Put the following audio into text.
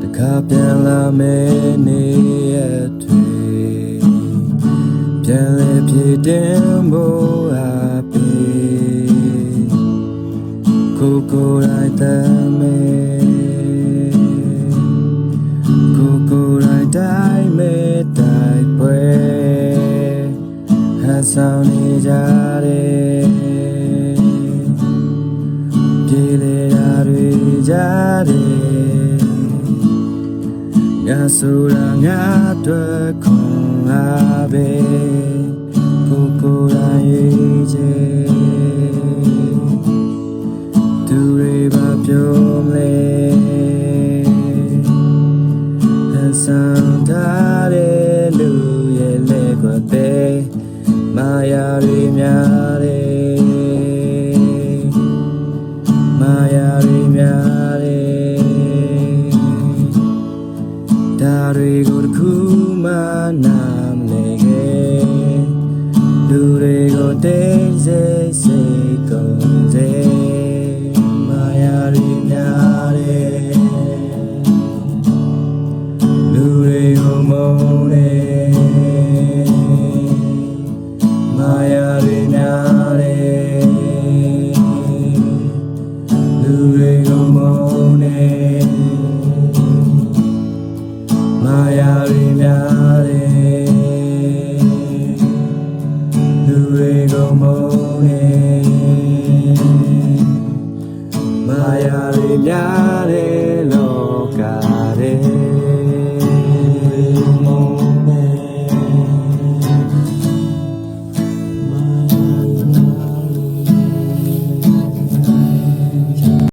တခါပြန်လာမယ်နေရတွေ့ပြန်လေဖြစ်တင်ဖို့အပေကိုကိုတိုင်းတမ်းမယ်ကိုကိုတိုင်းမဲ့တိုက်ပွဲဟန်ဆောင်နေကြတယ်ပြေလေရာတွေကြတယ်ငါဆိုတာငါအတွက်ခွန်အားပဲကိုကိုတိုင်းရေးချေသူတွေပါပြောမလဲဟန်ဆောင်ထားတဲ့လူရဲ့လက်ကွက်ပဲမာယာတွေများတယ်မာယာတွေများတယ်ဒါတွေကိုတစ်ခုမှနားမလဲခဲ့လူတွေကိုတိတ်ဆိတ်စိတ်ကုန်စေမာယာတွေများတယ်လူတွေကိုမုန်းတယ်မာယာတွေများတယ်လူတွေကိုမုန်းတယ်မာယာတွေများတယ်လူတွေကိုမုန်းတယ်မာယာတွေများတယ်လောကတဲ့